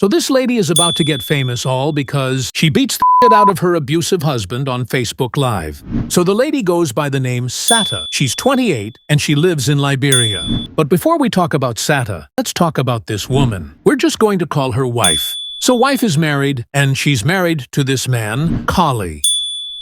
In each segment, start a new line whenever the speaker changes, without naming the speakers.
So this lady is about to get famous all because she beats the shit out of her abusive husband on Facebook Live. So the lady goes by the name SATTA. She's 28 and she lives in Liberia. But before we talk about SATTA, let's talk about this woman. We're just going to call her wife. So wife is married and she's married to this man, KOLLIE.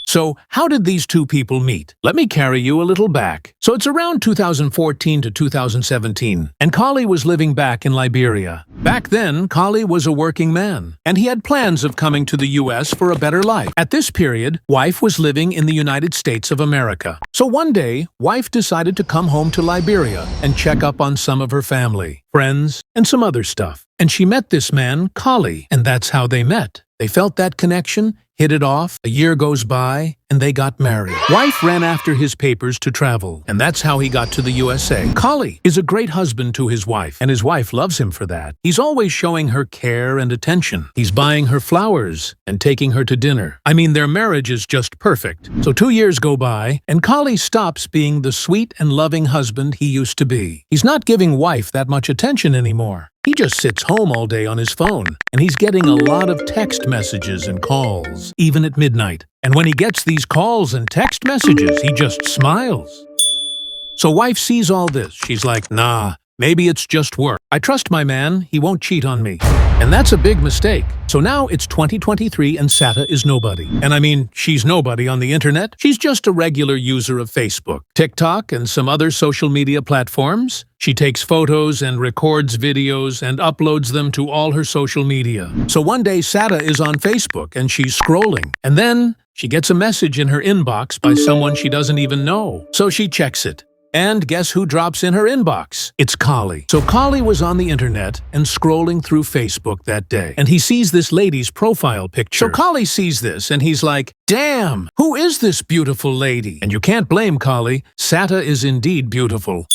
So how did these two people meet? Let me carry you a little back. So it's around 2014 to 2017, and KOLLIE was living back in Liberia. Back then, KOLLIE was a working man, and he had plans of coming to the US for a better life. At this period, wife was living in the United States of America. So one day, wife decided to come home to Liberia and check up on some of her family, friends, and some other stuff. And she met this man, KOLLIE, and that's how they met. They felt that connection, hit it off, a year goes by, and they got married. Wife ran after his papers to travel, and that's how he got to the USA. KOLLIE is a great husband to his wife, and his wife loves him for that. He's always showing her care and attention. He's buying her flowers and taking her to dinner. I mean, their marriage is just perfect. So 2 years go by, and KOLLIE stops being the sweet and loving husband he used to be. He's not giving wife that much attention anymore. He just sits home all day on his phone, and he's getting a lot of text messages and calls, even at midnight. And when he gets these calls and text messages, he just smiles. So wife sees all this. She's like, nah, maybe it's just work. I trust my man, he won't cheat on me. And that's a big mistake. So now it's 2023 and SATTA is nobody. And I mean, she's nobody on the internet. She's just a regular user of Facebook, TikTok, and some other social media platforms. She takes photos and records videos and uploads them to all her social media. So one day SATTA is on Facebook and she's scrolling. And then she gets a message in her inbox by someone she doesn't even know. So she checks it. And guess who drops in her inbox? It's KOLLIE. So KOLLIE was on the internet and scrolling through Facebook that day. And he sees this lady's profile picture. So KOLLIE sees this and he's like, damn, who is this beautiful lady? And you can't blame KOLLIE. SATTA is indeed beautiful.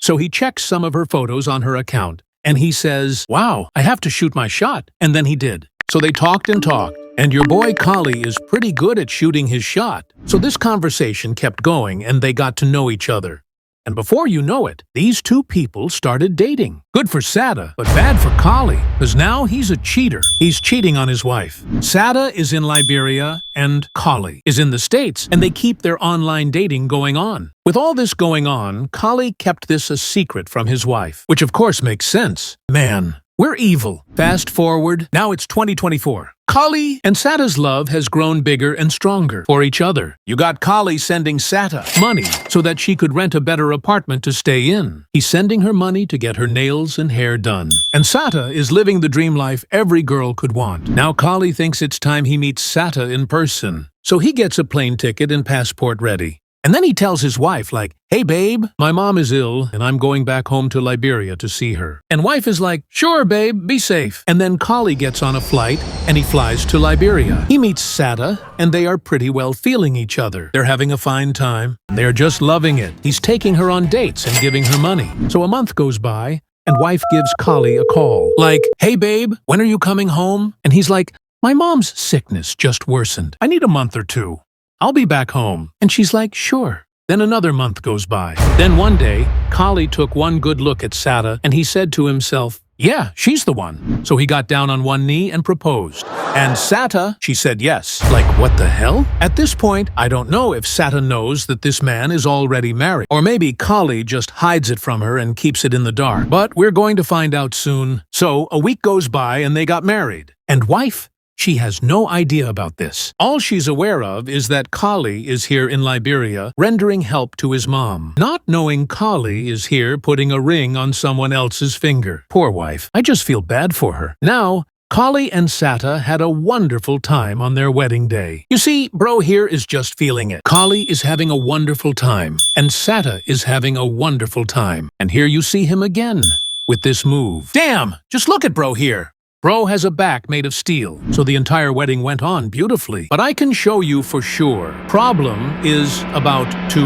So he checks some of her photos on her account. And he says, wow, I have to shoot my shot. And then he did. So they talked and talked. And your boy KOLLIE is pretty good at shooting his shot. So this conversation kept going and they got to know each other. And before you know it, these two people started dating. Good for SATTA, but bad for KOLLIE, because now he's a cheater. He's cheating on his wife. SATTA is in Liberia and KOLLIE is in the States, and they keep their online dating going on. With all this going on, KOLLIE kept this a secret from his wife, which of course makes sense. Man, we're evil. Fast forward, now it's 2024. KOLLIE and SATTA's love has grown bigger and stronger for each other. You got KOLLIE sending SATTA money so that she could rent a better apartment to stay in. He's sending her money to get her nails and hair done. And SATTA is living the dream life every girl could want. Now KOLLIE thinks it's time he meets SATTA in person. So he gets a plane ticket and passport ready. And then he tells his wife, like, hey babe, my mom is ill and I'm going back home to Liberia to see her. And wife is like, sure babe, be safe. And then KOLLIE gets on a flight and he flies to Liberia. He meets SATTA and they are pretty well feeling each other. They're having a fine time. They're just loving it. He's taking her on dates and giving her money. So a month goes by and wife gives KOLLIE a call. Like, hey babe, when are you coming home? And he's like, my mom's sickness just worsened. I need a month or two. I'll be back home. And she's like, sure. Then another month goes by. Then one day, KOLLIE took one good look at SATTA and he said to himself, yeah, she's the one. So he got down on one knee and proposed. And SATTA, she said yes. Like, what the hell? At this point, I don't know if SATTA knows that this man is already married. Or maybe KOLLIE just hides it from her and keeps it in the dark. But we're going to find out soon. So a week goes by and they got married. And wife? She has no idea about this. All she's aware of is that KOLLIE is here in Liberia rendering help to his mom, not knowing KOLLIE is here putting a ring on someone else's finger. Poor wife. I just feel bad for her. Now, KOLLIE and SATTA had a wonderful time on their wedding day. You see, bro here is just feeling it. KOLLIE is having a wonderful time, and SATTA is having a wonderful time. And here you see him again with this move. Damn! Just look at bro here. Bro has a back made of steel, so the entire wedding went on beautifully. But I can show you for sure. Problem is about to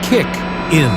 kick in.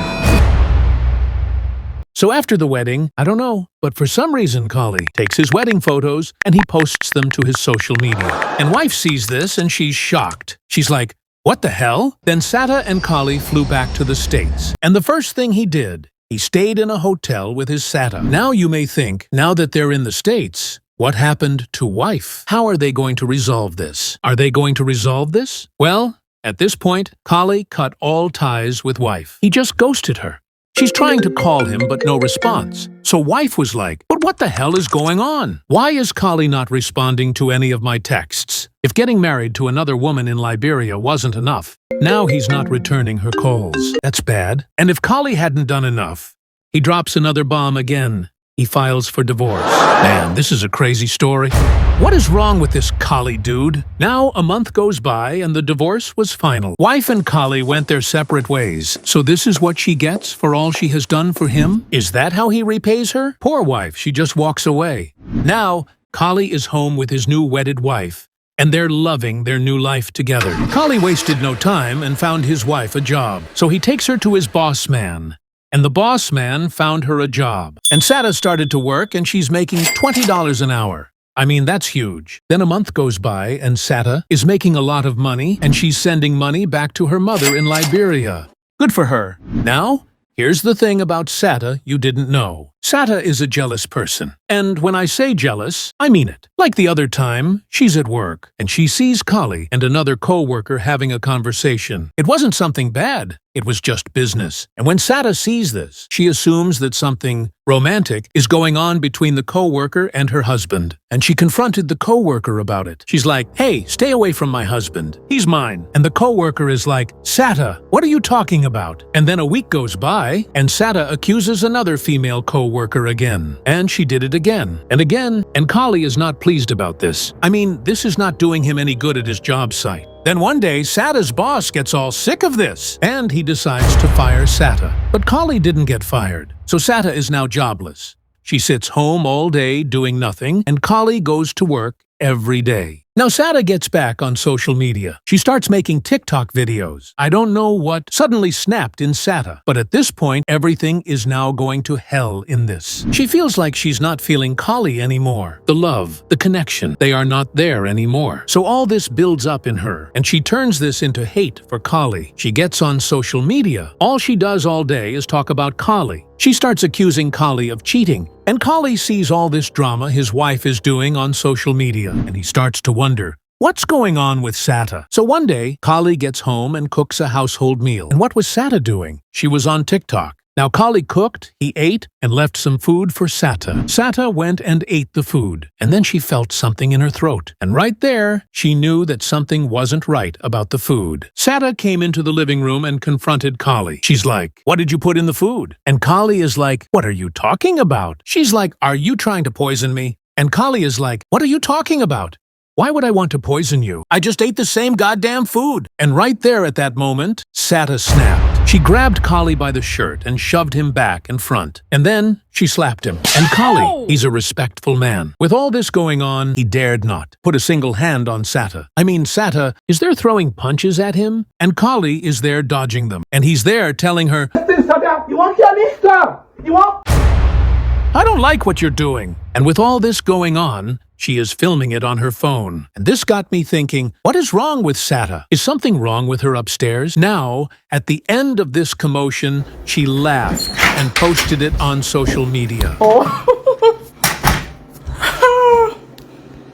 So after the wedding, I don't know, but for some reason KOLLIE takes his wedding photos and he posts them to his social media. And wife sees this and she's shocked. She's like, what the hell? Then SATTA and KOLLIE flew back to the States. And the first thing he did, he stayed in a hotel with his SATTA. Now you may think, now that they're in the States, What happened to wife? How are they going to resolve this? Are they going to resolve this? Well, at this point, KOLLIE cut all ties with wife. He just ghosted her. She's trying to call him, but no response. So wife was like, but what the hell is going on? Why is KOLLIE not responding to any of my texts? If getting married to another woman in Liberia wasn't enough, now he's not returning her calls. That's bad. And if KOLLIE hadn't done enough, he drops another bomb again. He files for divorce. Man, this is a crazy story. What is wrong with this KOLLIE dude? Now a month goes by and the divorce was final. Wife and KOLLIE went their separate ways. So this is what she gets for all she has done for him? Is that how he repays her? Poor wife, she just walks away. Now, KOLLIE is home with his new wedded wife, and they're loving their new life together. KOLLIE wasted no time and found his wife a job. So he takes her to his boss man. And the boss man found her a job. And SATTA started to work and she's making $20 an hour. I mean, that's huge. Then a month goes by and SATTA is making a lot of money and she's sending money back to her mother in Liberia. Good for her. Now, here's the thing about SATTA you didn't know. SATTA is a jealous person. And when I say jealous, I mean it. Like the other time, she's at work and she sees KOLLIE and another co-worker having a conversation. It wasn't something bad. It was just business. And when SATTA sees this, she assumes that something romantic is going on between the co-worker and her husband. And she confronted the co-worker about it. She's like, hey, stay away from my husband. He's mine. And the co-worker is like, SATTA, what are you talking about? And then a week goes by and SATTA accuses another female co-worker again. And she did it again. And KOLLIE is not pleased about this. I mean, this is not doing him any good at his job site. Then one day, SATTA's boss gets all sick of this, and he decides to fire SATTA. But KOLLIE didn't get fired, so SATTA is now jobless. She sits home all day doing nothing, and KOLLIE goes to work every day. Now SATTA gets back on social media. She starts making TikTok videos. I don't know what suddenly snapped in SATTA, but at this point, everything is now going to hell in this. She feels like she's not feeling KOLLIE anymore. The love, the connection, they are not there anymore. So all this builds up in her, and she turns this into hate for KOLLIE. She gets on social media. All she does all day is talk about KOLLIE. She starts accusing KOLLIE of cheating, and KOLLIE sees all this drama his wife is doing on social media, and he starts to wonder, what's going on with SATTA? So one day, KOLLIE gets home and cooks a household meal. And what was SATTA doing? She was on TikTok. Now KOLLIE cooked, he ate, and left some food for SATTA. SATTA went and ate the food, and then she felt something in her throat. And right there, she knew that something wasn't right about the food. SATTA came into the living room and confronted KOLLIE. She's like, what did you put in the food? And KOLLIE is like, what are you talking about? She's like, are you trying to poison me? And KOLLIE is like, what are you talking about? Why would I want to poison you? I just ate the same goddamn food. And right there at that moment, SATTA snapped. She grabbed KOLLIE by the shirt and shoved him back and front. And then she slapped him. And KOLLIE, he's a respectful man. With all this going on, he dared not put a single hand on SATTA. I mean, SATTA is there throwing punches at him, and KOLLIE is there dodging them. And he's there telling her,
you want to kill me? Stop! You want?
I don't like what you're doing. And with all this going on, she is filming it on her phone. And this got me thinking, what is wrong with SATTA? Is something wrong with her upstairs? Now, at the end of this commotion, she laughed and posted it on social media.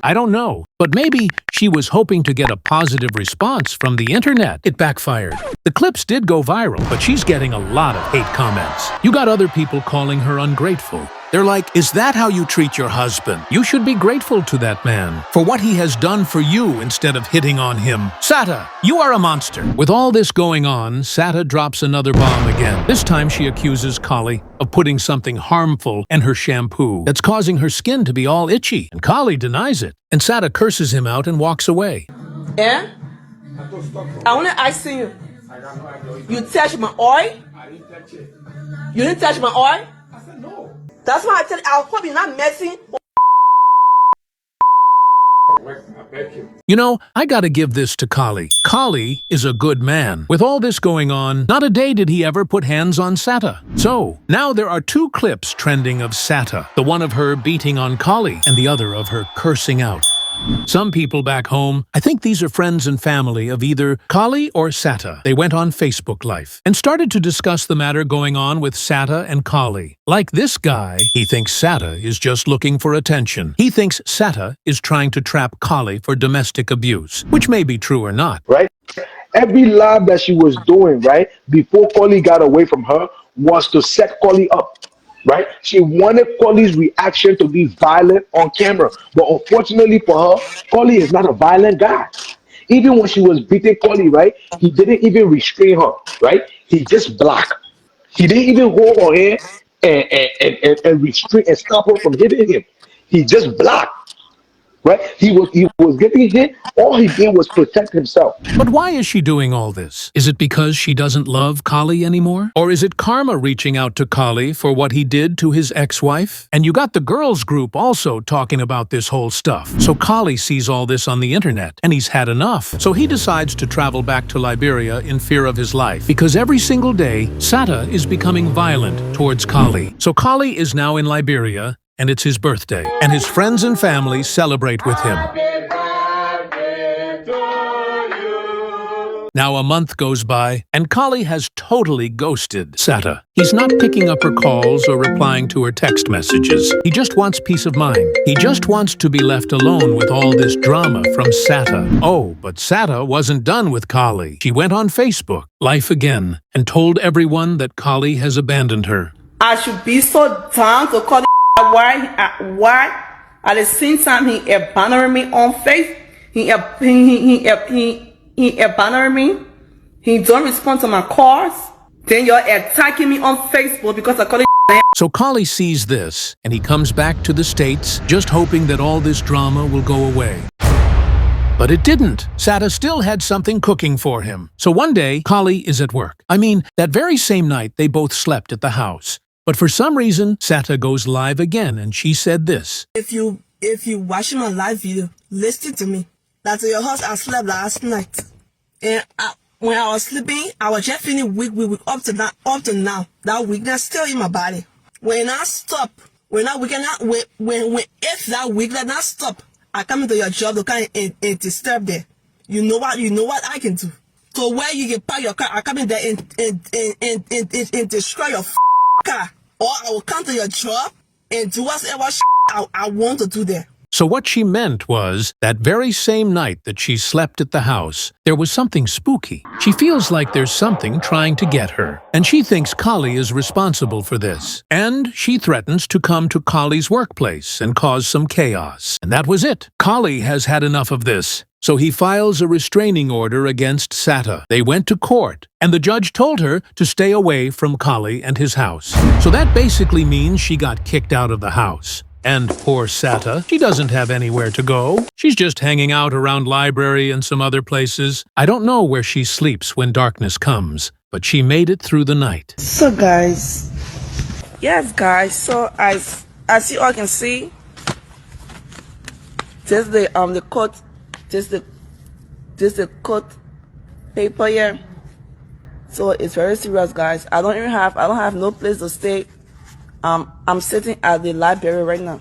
I don't know, but maybe she was hoping to get a positive response from the internet. It backfired. The clips did go viral, but she's getting a lot of hate comments. You got other people calling her ungrateful. They're like, is that how you treat your husband? You should be grateful to that man for what he has done for you instead of hitting on him. SATTA, you are a monster. With all this going on, SATTA drops another bomb again. This time she accuses KOLLIE of putting something harmful in her shampoo that's causing her skin to be all itchy. And KOLLIE denies it. And SATTA curses him out and walks away.
Yeah? I want to ask you. You touched my oil?
I didn't touch it.
You didn't touch my oil?
I said no.
That's why I tell you, I hope you're not messing.
I bet you.
You know, I gotta give this to KOLLIE. KOLLIE is a good man. With all this going on, not a day did he ever put hands on SATTA. So, now there are two clips trending of SATTA. The one of her beating on KOLLIE, and the other of her cursing out. Some people back home, I think these are friends and family of either KOLLIE or SATTA. They went on Facebook Live and started to discuss the matter going on with SATTA and KOLLIE. Like this guy, he thinks SATTA is just looking for attention. He thinks SATTA is trying to trap KOLLIE for domestic abuse, which may be true or not.
Right? Every live that she was doing, right, before KOLLIE got away from her was to set KOLLIE up. Right? She wanted KOLLIE's reaction to be violent on camera. But unfortunately for her, KOLLIE is not a violent guy. Even when she was beating KOLLIE, right, he didn't even restrain her, right? He just blocked. He didn't even hold her hand and restrain and stop her from hitting him. He just blocked. Right? He was getting hit. All he did was protect himself.
But why is she doing all this? Is it because she doesn't love KOLLIE anymore? Or is it karma reaching out to KOLLIE for what he did to his ex-wife? And you got the girls group also talking about this whole stuff. So KOLLIE sees all this on the internet, and he's had enough. So he decides to travel back to Liberia in fear of his life. Because every single day, SATTA is becoming violent towards KOLLIE. So KOLLIE is now in Liberia, and it's his birthday, and his friends and family celebrate with him. Now a month goes by, and KOLLIE has totally ghosted SATTA. He's not picking up her calls or replying to her text messages. He just wants peace of mind. He just wants to be left alone with all this drama from SATTA. Oh, but SATTA wasn't done with KOLLIE. She went on Facebook Live again and told everyone that KOLLIE has abandoned her.
I should be so down to call why at the same time he abandoned me on faith. He abandoned me. He don't respond to my calls. Then you're attacking me on Facebook because I call it.
So KOLLIE sees this, and he comes back to the States, just hoping that all this drama will go away. But it didn't. SATTA still had something cooking for him. So one day, KOLLIE is at work. I mean, that very same night, they both slept at the house. But for some reason, SATTA goes live again, and she said this.
If you watch my live video, listen to me. That's your house. I slept last night, and when I was sleeping, I was just feeling weak up to now. That weakness still in my body. When I stop, if that weakness not stop, I come into your job to come and disturb there. You know what I can do. So where you can park your car, I come in there and destroy your car, or I will come to your job and do whatever I want to do there.
So what she meant was, that very same night that she slept at the house, there was something spooky. She feels like there's something trying to get her, and she thinks KOLLIE is responsible for this. And she threatens to come to KOLLIE's workplace and cause some chaos. And that was it. KOLLIE has had enough of this. So he files a restraining order against SATTA. They went to court, and the judge told her to stay away from KOLLIE and his house. So that basically means she got kicked out of the house. And poor SATTA, she doesn't have anywhere to go. She's just hanging out around library and some other places. I don't know where she sleeps when darkness comes, but she made it through the night.
So guys, yes guys, so as you all can see, this is the court. This the court paper here. So it's very serious, guys. I don't have no place to stay. I'm sitting at the library right now.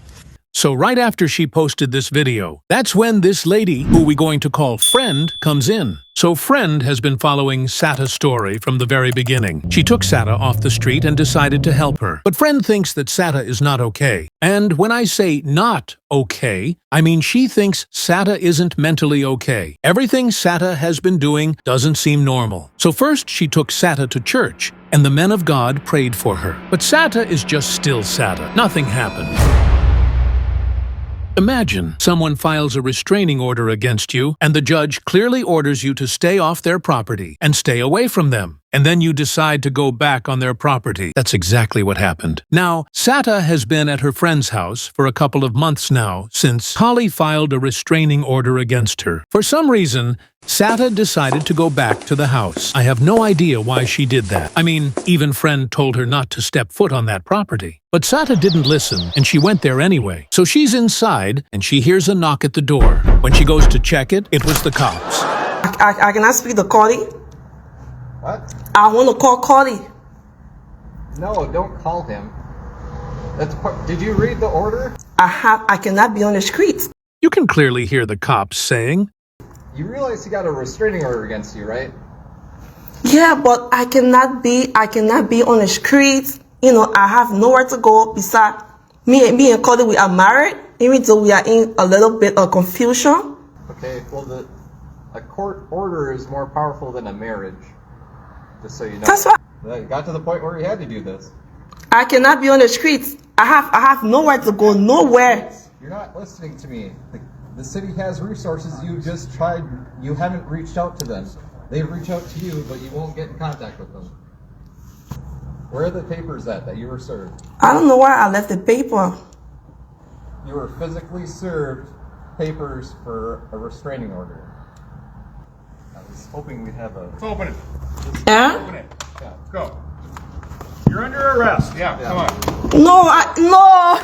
So right after she posted this video, that's when this lady, who we're going to call Friend, comes in. So Friend has been following SATTA's story from the very beginning. She took SATTA off the street and decided to help her. But Friend thinks that SATTA is not okay. And when I say not okay, I mean she thinks SATTA isn't mentally okay. Everything SATTA has been doing doesn't seem normal. So first she took SATTA to church, and the men of God prayed for her. But SATTA is just still SATTA. Nothing happened. Imagine someone files a restraining order against you, and the judge clearly orders you to stay off their property and stay away from them. And then you decide to go back on their property. That's exactly what happened. Now, SATTA has been at her friend's house for a couple of months now since KOLLIE filed a restraining order against her. For some reason, SATTA decided to go back to the house. I have no idea why she did that. I mean, even Friend told her not to step foot on that property. But SATTA didn't listen, and she went there anyway. So she's inside, and she hears a knock at the door. When she goes to check it, it was the cops.
I cannot speak to KOLLIE.
What?
I want to call KOLLIE.
No, don't call him. Did you read the order?
I cannot be on the streets.
You can clearly hear the cops saying,
You realize you got a restraining order against you, right?
Yeah, but I cannot be on the streets. You know, I have nowhere to go besides me and Cody, we are married, even though we are in a little bit of confusion.
Okay, well, a court order is more powerful than a marriage. Just so you know.
That's why
It got to the point where you had to do this.
I cannot be on the streets. I have nowhere to go, nowhere.
You're not listening to me. The city has resources. You haven't reached out to them. They've reached out to you, but you won't get in contact with them. Where are the papers that you were served?
I don't know where I left the paper.
You were physically served papers for a restraining order. I was hoping we'd have a...
Let's open it.
Huh?
Open it.
Yeah.
Go. You're under arrest. Yeah, come on.
No, no.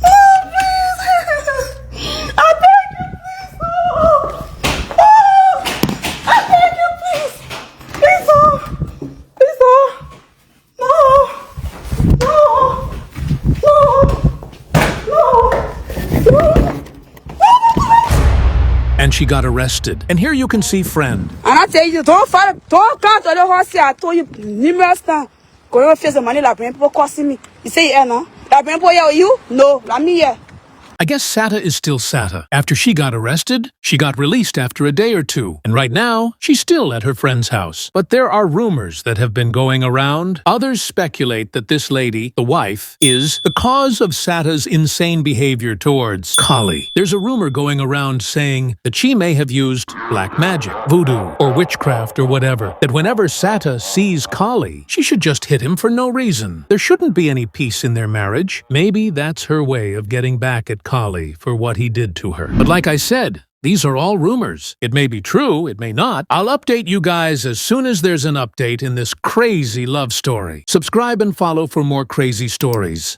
No, please. I beg you, please. No. No. I beg you, please. Please, no. Please, no. No. No. No. No.
and she got arrested. And here you can see Friend.
And I tell you, don't come to the horse here. I told you numerous times. Go and face the money like people costing me. You say yeah, no? Like people here with you? No, let me here.
I guess SATTA is still SATTA. After she got arrested, she got released after a day or two. And right now, she's still at her friend's house. But there are rumors that have been going around. Others speculate that this lady, the wife, is the cause of SATTA's insane behavior towards KOLLIE. There's a rumor going around saying that she may have used black magic, voodoo, or witchcraft or whatever. That whenever SATTA sees KOLLIE, she should just hit him for no reason. There shouldn't be any peace in their marriage. Maybe that's her way of getting back at KOLLIE for what he did to her. But like I said, these are all rumors. It may be true, it may not. I'll update you guys as soon as there's an update in this crazy love story. Subscribe and follow for more crazy stories.